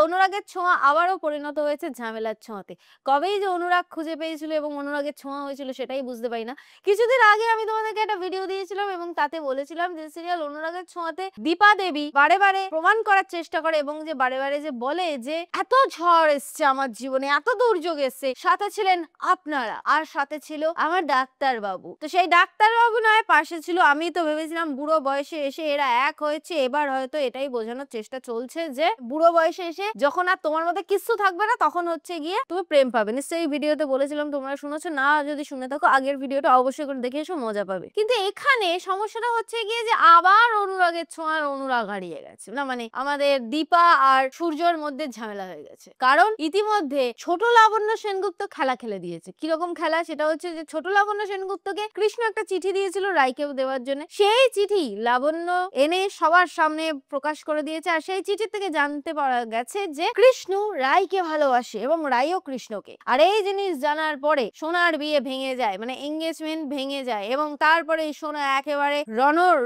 অনুরাগের ছোঁয়া আবারও পরিণত হয়েছে ঝামেলার ছোঁয়াতে। কবেই যে অনুরাগ খুঁজে পেয়েছিল এবং অনুরাগের ছোঁয়া হয়েছিল সেটাই বুঝতে পারি না। কিছুদিন আগে আমি তোমাদেরকে একটা ভিডিও দিয়েছিলাম এবং তাতে বলেছিলাম যে সিরিয়াল অনুরাগের ছোঁয়াতে দীপা দেবী বারে, বারে প্রমাণ করার চেষ্টা করে এবং যে বারে, বারে যে বলে যে এত ঝড় এসছে আমার জীবনে, এত দুর্যোগ এসছে, সাথে ছিলেন আপনারা আর সাথে ছিল আমার ডাক্তারবাবু। তো সেই ডাক্তারবাবু নয় পাশে ছিল আমি। তো ভেবেছিলাম বুড়ো বয়সে এসে এরা এক হয়েছে, এবার হয়তো এটাই বোঝানোর চেষ্টা চলছে যে বুড়ো বয়সে এসে যখন আর তোমার মধ্যে কিচ্ছু থাকবে না তখন হচ্ছে গিয়ে তুমি প্রেম পাবে। নিশ্চয়ই এই ভিডিওতে বলেছিলাম, তোমরা শুনেছো, না যদি শুনে থাকো আগের ভিডিওটা অবশ্যই করে দেখে এসো, মজা পাবে। কিন্তু এখানে সমস্যাটা হচ্ছে গিয়ে যে আবার অনুরাগের ছোঁয়ার অনুরাগ হারিয়ে গেছে, না মানে আমাদের দীপা আর সূর্যর মধ্যে ঝামেলা হয়ে গেছে। কারণ ইতিমধ্যে ছোট লাবণ্য সেনগুপ্ত খেলা খেলে দিয়েছে। কিরকম খেলা? সেটা হচ্ছে যে ছোট লাবণ্য সেনগুপ্তকে কৃষ্ণ একটা চিঠি দিয়েছিল রায়কেও দেওয়ার জন্য। সেই চিঠি লাবণ্য এনে সবার সামনে প্রকাশ করে দিয়েছে। আর সেই চিঠি থেকে জানতে পারা গেছে যে কৃষ্ণ রায়কে ভালোবাসে এবং রায়ও কৃষ্ণকে। আর এই জিনিস জানার পরে সোনার বিয়ে ভেঙে যায়, মানে এঙ্গেজমেন্ট ভেঙে যায় এবং তারপরে সোনা একেবারে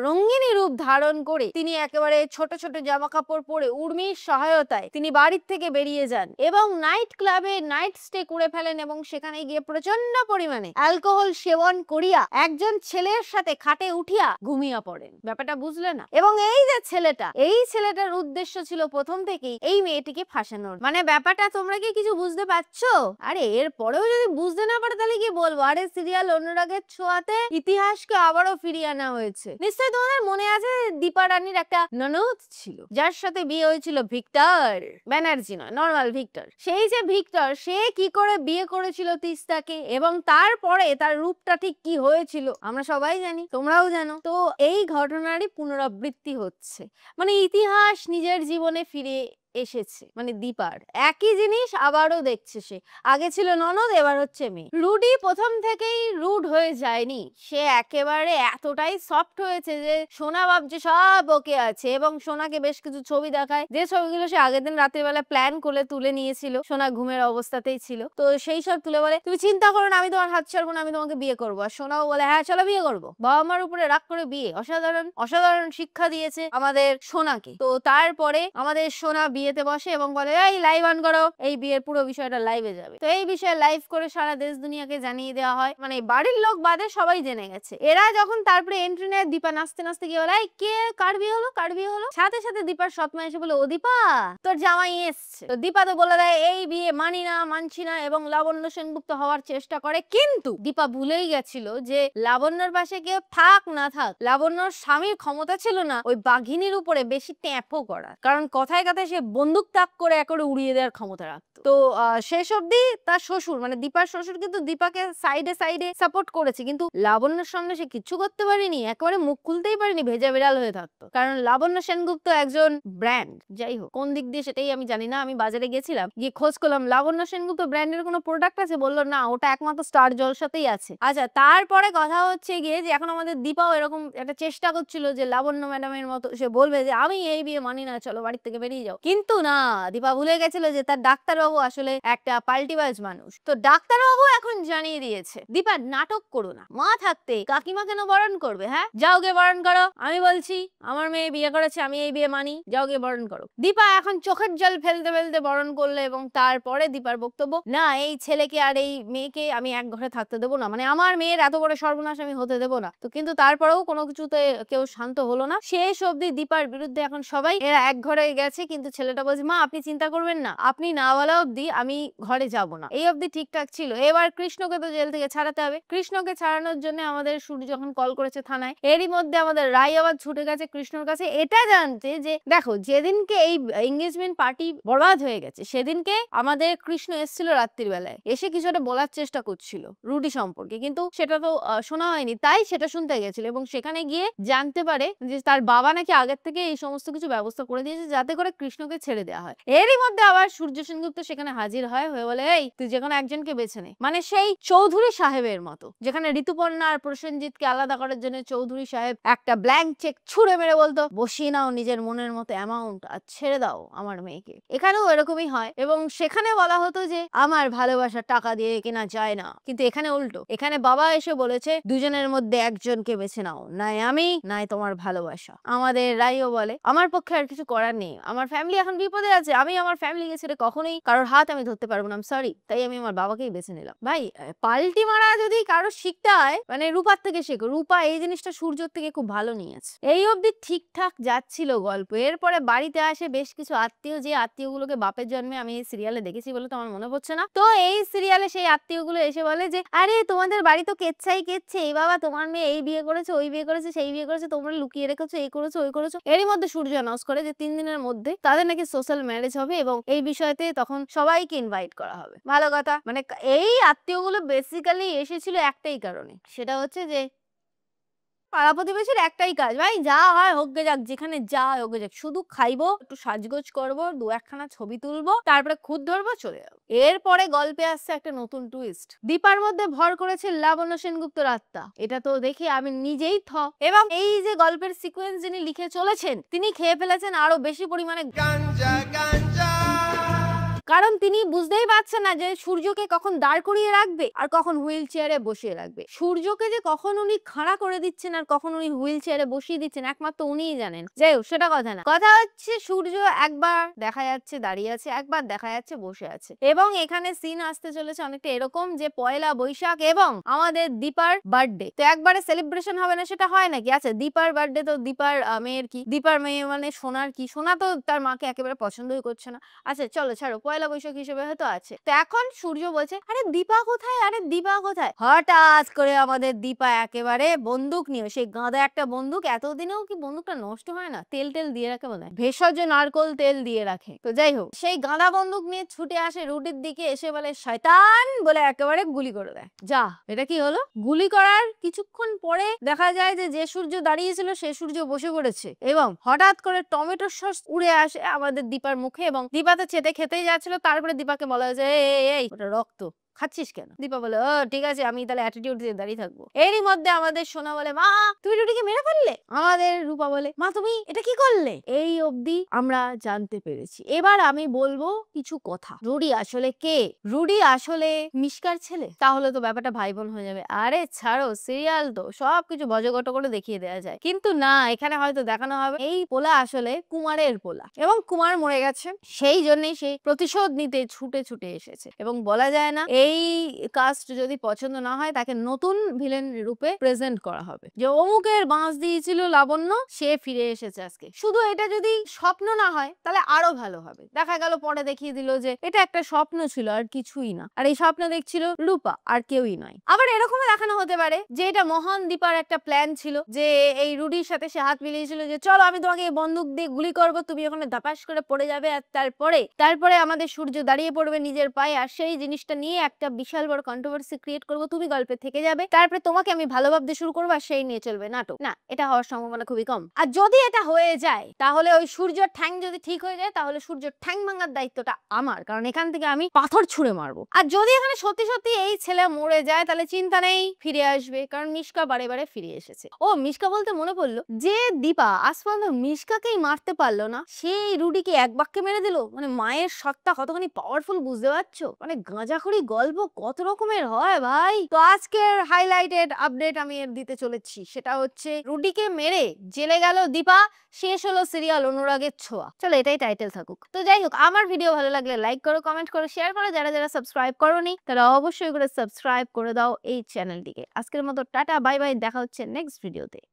রঙ্গিনী রূপ ধারণ করে তিনি একেবারে ছোট ছোট জামা কাপড় পরে উর্মির সহায়তায় তিনি বাড়ির থেকে বেরিয়ে যান এবং নাইট ক্লাবে নাইট স্টে করে ফেলেন এবং সেখানে গিয়ে প্রচন্ড পরিমাণে অ্যালকোহল সেবন করিয়া একজন ছেলের সাথে খাটে উঠিয়া ঘুমিয়ে পড়েন। ব্যাপারটা বুঝলে না? এবং এই যে ছেলেটা, এই ছেলেটার উদ্দেশ্য ছিল প্রথম থেকেই এই মেয়েটিকে ফাঁসানোর। মানে ব্যাপারটা তোমরা কি কিছু বুঝতে পারছো? আরে এর পরেও যদি বুঝতে না পারো তাহলে কি বলবো? আরে সিরিয়াল অনুরাগের ছোঁয়াতে ইতিহাসকে আবারও ফিরিয়ে আনা হয়েছে। নিশ্চয়ই তোমাদের মনে আছে দীপা রানীর একটা ননদ ছিল যার সাথে বিয়ে হয়েছিল ভিক্টর ব্যানার্জি, নয় নর্মাল ভিক্টর। সেই যে ভিক্টর, সে কি করে বিয়ে করেছিল তিস্তাকে এবং তারপরে তার রূপটা ঠিক কি হয়েছিল আমরা সবাই জানি, তোমরাও জানো। তো এই ঘটনারই পুনরাবৃত্তি হচ্ছে, মানে ইতিহাস নিজের জীবনে ফিরে এসেছে। মানে দীপার একই জিনিস আবারও দেখছে সে। আগে ছিল ননদ, এবার হচ্ছে মেয়ে। রুডি প্রথম থেকেই রুড হয়ে যায়নি, সে একেবারে এতটাই সফট হয়েছে যে সোনা ভাবছে সব ওকে আছে এবং সোনাকে বেশ কিছু ছবি দেখায়, যে ছবিগুলো সে আগের দিন রাতের বেলা প্ল্যান করে তুলে নিয়েছিল। সোনা ঘুমের অবস্থাতেই ছিল, তো সেই সব তুলে বলে তুমি চিন্তা করো না, আমি তোমার হাত ছাড়বো না, আমি তোমাকে বিয়ে করবো। আর সোনাও বলে হ্যাঁ চলো বিয়ে করবো। বাবা মার উপরে রাগ করে বিয়ে। অসাধারণ অসাধারণ শিক্ষা দিয়েছে আমাদের সোনাকে। তো তারপরে আমাদের সোনা বিয়েতে বসে এবং বলে এই লাইভ অন করো, এই বিয়ের পুরো বিষয়টা লাইভে যাবে। তো এই বিষয়ে লাইভ করে সারা দেশ দুনিয়াকে জানিয়ে দেওয়া হয়, মানে বাড়ির লোক বাদে সবাই জেনে গেছে। এরা যখন তারপরে এন্ট্রি নেয়, দীপা নাচতে নাচতে গিয়ে বলে এই কে কার বিয়ে হলো, কার বিয়ে হলো। সাথে সাথে দীপার সৎমা এসে বলে ও দীপা তোর জামাই এসছে। তো দীপা তো বলে দেয় এই বিয়ে মানি না, মানছি না এবং লাবণ্য সেনগুপ্ত হওয়ার চেষ্টা করে। কিন্তু দীপা ভুলেই গেছিল যে লাবণ্যর পাশে কেউ থাক না থাক, লাবণ্যর স্বামীর ক্ষমতা ছিল না ওই বাঘিনীর উপরে বেশি ট্যাপও করা, কারণ কথায় কথায় সে বন্দুক তাক করে একবারে উড়িয়ে দেওয়ার ক্ষমতা রাখতো। তো শেষ অব্দি তার শ্বশুর মানে দীপার শ্বশুর কিন্তু দীপাকে সাইডে সাইডে সাপোর্ট করেছে, কিন্তু লাবণ্যের সামনে সে কিচ্ছু করতে পারেনি, একেবারে মুখ খুলতেই পারেনি, ভেজা বিড়াল হয়ে থাকতো। কারণ লাবণ্য সেনগুপ্ত একজন ব্র্যান্ড। যাই হোক কোন দিক দিয়ে সেটাই আমি জানি না। আমি বাজারে গেছিলাম, গিয়ে খোঁজ করলাম লাবণ্য সেনগুপ্ত ব্র্যান্ডের কোনো প্রোডাক্ট আছে, বললো না ওটা একমাত্র স্টার জলসাতেই আছে। আচ্ছা তারপরে কথা হচ্ছে গিয়ে যে এখন আমাদের দীপাও এরকম একটা চেষ্টা করছিল যে লাবণ্য ম্যাডামের মতো সে বলবে যে আমি এই বিয়ে মানি না, চলো বাড়ির থেকে বেরিয়ে যাও। কিন্তু না, দীপা ভুলে গেছিল যে তার ডাক্তারবাবু আসলে একটা পাল্টিবাজ মানুষ। তো ডাক্তারবাবু এখন জানিয়ে দিয়েছে দীপা নাটক করো না, মা থাকতে কাকিমা কেন বরণ করবে? হ্যাঁ যাও গে বরণ করো, আমি বলছি আমার মেয়ে বিয়ে করেছে, আমি এই বিয়ে মানি, যাও গে বরণ করো। দীপা এখন চোখের জল ফেলতে ফেলতে বরণ করলো এবং তারপরে দীপার বক্তব্য, না এই ছেলেকে আর এই মেয়েকে আমি এক ঘরে থাকতে দেবো না, মানে আমার মেয়ের এত বড় সর্বনাশ আমি হতে দেবো না। তো কিন্তু তারপরেও কোনো কিছুতে কেউ শান্ত হলো না। শেষ অব্দি দীপার বিরুদ্ধে এখন সবাই, এরা এক ঘরে গেছে কিন্তু ছেলেটা বলছে মা আপনি চিন্তা করবেন না, আপনি না বলা অব্দি আমি ঘরে যাব না। এই অব্দি ঠিকঠাক ছিল। এবার কৃষ্ণকে তো জেল থেকে ছাড়াতে হবে। কৃষ্ণকে ছাড়ানোর জন্য আমাদের সূর্য যখন কল করেছে থানায়, এরই মধ্যে আমাদের রায় আবার ছুটে গেছে কৃষ্ণর কাছে এটা জানতে যে দেখো যেদিনকে এই এঙ্গেজমেন্ট পার্টি বরবাদ হয়ে গেছে সেদিনকে আমাদের কৃষ্ণ এসেছিল রাত্রির বেলায়, এসে কিছু একটা বলার চেষ্টা করছিল রুডি সম্পর্কে, কিন্তু সেটা তো শোনা হয়নি, তাই সেটা শুনতে গেছিল এবং সেখানে গিয়ে জানতে পারে যে তার বাবা নাকি আগের থেকে এই সমস্ত কিছু ব্যবস্থা করে দিয়েছে যাতে করে কৃষ্ণকে ছেড়ে দেওয়া হয়। এরই মধ্যে আবার সূর্য সেনগুপ্ত সেখানে হাজির হয়, হয়ে বলে এই তুই যে কোনো একজনকে বেছে নে, মানে সেই চৌধুরী সাহেবের মতো, যেখানে ঋতুপর্ণা আর প্রসেনজিৎকে আলাদা করার জন্য চৌধুরী সাহেব একটা ব্ল্যাঙ্ক চেক ছুড়ে মেরে বলতো বসিয়ে নাও নিজের মনের মতো অ্যামাউন্ট আর ছেড়ে দাও আমার মেয়েকে। এখানেও এরকমই হয় এবং সেখানে বলা হতো যে আমার ভালোবাসা টাকা দিয়ে কেনা যায় না, কিন্তু এখানে উল্টো, এখানে বাবা এসে বলেছে দুজনের মধ্যে একজনকে বেছে নাও, নাই আমি নাই তোমার ভালোবাসা। আমাদের রাইও বলে আমার পক্ষে আর কিছু করার নেই, আমার ফ্যামিলি এখন এখন বিপদে আছে, আমি আমার ফ্যামিলিকে ছেড়ে কখনোই কারোর হাত আমি ধরতে পারবো না, সরি। তাই আমি আমার বাবাকেই বেছে নিলাম। ভাই পাল্টি মারা যদি কারো শিখতে হয় মানে রূপার থেকে শেখো। রূপা এই জিনিসটা সূর্যর থেকে খুব ভালো নিয়েছে। এই অবধি ঠিকঠাক যাচ্ছিল গল্প। এরপরে বাড়িতে আসে বেশ কিছু আত্মীয়, যে আত্মীয়গুলোকে বাপের জন্মে আমি এই সিরিয়ালে দেখেছি বলে তো আমার মনে পড়ছে না। তো এই সিরিয়ালে সেই আত্মীয়গুলো এসে বলে যে আরে তোমাদের বাড়ি তো কেচ্ছাই কেচ্ছে, এই বাবা তোমার মেয়ে এই বিয়ে করেছে, ওই বিয়ে করেছে, সেই বিয়ে করেছে, তোমরা লুকিয়ে রেখেছো, এই করেছো, ওই করেছো। এরই মধ্যে সূর্য অ্যানাউন্স করে যে 3 দিনের মধ্যে তাদের নাকি সোশ্যাল ম্যারেজ হবে এবং এই বিষয়তে তখন সবাইকে ইনভাইট করা হবে। ভালো কথা। মানে এই আত্মীয়গুলো বেসিক্যালি এসেছিল একটাই কারণে, সেটা হচ্ছে যে পাড়া প্রতিবেশীর একটাই কাজ, ভাই যা হয় হোক গে যাক, যেখানে যা হয় হোক গে যাক, শুধু খাইবো, একটু সাজগোজ করবো, 2-1খানা ছবি তুলবো, তারপরে খুদ ধরবো, চলে যাবো। এরপরে গল্পে আসছে একটা নতুন টুইস্ট। দীপার মধ্যে ভর করেছে লাবণ্য সেনগুপ্তর আত্মা। এটা তো দেখে আমি নিজেই এবং এই যে গল্পের সিকোয়েন্স যিনি লিখে চলেছেন তিনি খেয়ে ফেলেছেন আরো বেশি পরিমাণে গাঞ্জা। কারণ তিনি বুঝতেই পারছেন না যে সূর্যকে কখন দাঁড় করিয়ে রাখবে আর কখন হুইল চেয়ারে বসিয়ে রাখবে। সূর্যকে যে কখন উনি খাড়া করে দিচ্ছেন আর কখন উনি হুইল চেয়ারে বসিয়ে দিচ্ছেন একমাত্র উনিই জানেন। যাই হোক, সেটা কথা না। কথা হচ্ছে সূর্য একবার দেখা যাচ্ছে দাঁড়িয়ে আছে, একবার দেখা যাচ্ছে বসে আছে। এবং এখানে সিন আসতে চলেছে অনেকটা এরকম যে পয়লা বৈশাখ এবং আমাদের দীপার বার্থডে। তো একবারে সেলিব্রেশন হবে না সেটা হয় নাকি? আচ্ছা, দীপার বার্থডে তো দীপার মেয়ের কি? দীপার মেয়ে মানে সোনার কি? সোনা তো তার মাকে একেবারে পছন্দই করছে না। আচ্ছা চলো ছাড়ো, পয়লা বৈশাখ হিসেবে হয়তো আছে। তো এখন সূর্য বলছে আরে দীপা কোথায়, আরে দীপা কোথায়? হঠাৎ করে আমাদের দীপা একেবারে বন্দুক নিয়ে, সেই গাঁদা একটা বন্দুক, এতদিনেও কি বন্দুকটা নষ্ট হয় না? তেল টেল দিয়ে রাখে বলে, ভেষজ নারকোল তেল দিয়ে রাখে। তো যাই হোক, সেই গাঁদা বন্দুক নিয়ে ছুটে আসে রুটির দিকে, এসে বলে শয়তান বলে একেবারে গুলি করে দেয়। যা, এটা কি হলো? গুলি করার কিছুক্ষণ পরে দেখা যায় যে যে সূর্য দাঁড়িয়েছিল সে সূর্য বসে পড়েছে এবং হঠাৎ করে টমেটো সস উড়ে আসে আমাদের দীপার মুখে এবং দীপা তো চেটে খেতেই যাচ্ছিল। তারপরে দীপাকে বলা হয়েছে এই ওটা রক্ত, খাচ্ছিস কেন? দীপা বলে ও ঠিক আছে, আমি তাহলে অ্যাটিটিউড দিয়ে দাঁড়িয়ে থাকবো। এরই মধ্যে আমাদের সোনা বলে মা তুমি রুটিকে মেরে ফেললে। আমাদের রূপা বলে মা তুমি এটা কি করলে? এই অবধি আমরা জানতে পেরেছি। এবার আমি বলবো কিছু কথা। রুডি আসলে কে? রুডি আসলে মিশকার ছেলে? তাহলে তো ব্যাপারটা ভাই বোন হয়ে যাবে। আরে ছাড়ো, সিরিয়াল তো সবকিছু বজগট করে দেখিয়ে দেওয়া যায়, কিন্তু না, এখানে হয়তো দেখানো হবে এই পোলা আসলে কুমারের পোলা এবং কুমার মরে গেছে, সেই জন্যই সে প্রতিশোধ নিতে ছুটে ছুটে এসেছে। এবং বলা যায় না এই কাস্ট যদি পছন্দ না হয় তাকে নতুন ভিলেন রূপে প্রেজেন্ট করা হবে, যে অমুকের বাঁশ দিয়েছিল লাবণ্য, সে ফিরে এসেছে আজকে। শুধু এটা যদি স্বপ্ন না হয় তাহলে আরো ভালো হবে। দেখা গেল পরে দেখিয়ে দিল যে এটা একটা স্বপ্ন ছিল আর কিছুই না, আর এই স্বপ্ন দেখছিল রূপা আর কেউই নয়। আবার এরকমও দেখানো হতে পারে যে এটা মহান দীপার একটা প্ল্যান ছিল, যে এই রুডির সাথে সে হাত মিলিয়েছিল যে চলো আমি তোমাকে এই বন্দুক দিয়ে গুলি করবো, তুমি ওখানে ধাপাস করে পড়ে যাবে আর তারপরে আমাদের সূর্য দাঁড়িয়ে পড়বে নিজের পায়ে, আর সেই জিনিসটা নিয়ে একটা বিশাল বড় কন্ট্রোভার্সি ক্রিয়েট করবো, তুমি গল্পে থেকে যাবে, তারপরে তোমাকে আমি ভালো ভাবতে শুরু করবো আর সেই নিয়ে চলবে নাটক। না, এটা হওয়ার সম্ভাবনা খুবই কম। আর যদি এটা হয়ে যায় তাহলে ওই সূর্যর ঠ্যাং যদি ঠিক হয়ে যায় তাহলে সূর্যর ঠ্যাং ভাঙার দায়িত্বটা আমার, কারণ এখান থেকে আমি পাথর ছুঁড়ে মারবো। আর যদি এখানে সত্যি সত্যি এই ছেলে মরে যায় তাহলে চিন্তা নেই, ফিরে আসবে, কারণ মিশকা বারে বারে ফিরে এসেছে। ও মিশকা বলতে মনে পড়লো, যে দীপা আজ পর্যন্ত মিশকাকেই মারতে পারলো না, সেই রুডিকে এক বাক্যে মেরে দিল। মানে মায়ের সত্তা কতখানি পাওয়ারফুল বুঝতে পারছো? মানে গাঁজাখড়ি গল্প কত রকমের হয় ভাই। তো আজকের হাইলাইটেড আপডেট আমি এর দিতে চলেছি, সেটা হচ্ছে রুডিকে মেরে জেলে গেল দীপা, শেষ হলো সিরিয়াল অনুরাগের ছোঁয়া। চলো এটাই টাইটেল থাকুক। তো যাই হোক, আমার ভিডিও ভালো লাগলে লাইক করো, কমেন্ট করো, শেয়ার করো। যারা যারা সাবস্ক্রাইব করোনি তারা অবশ্যই করে সাবস্ক্রাইব করে দাও এই চ্যানেলটিকে। আজকের মতো টাটা বাই বাই, দেখা হচ্ছে নেক্সট ভিডিওতে।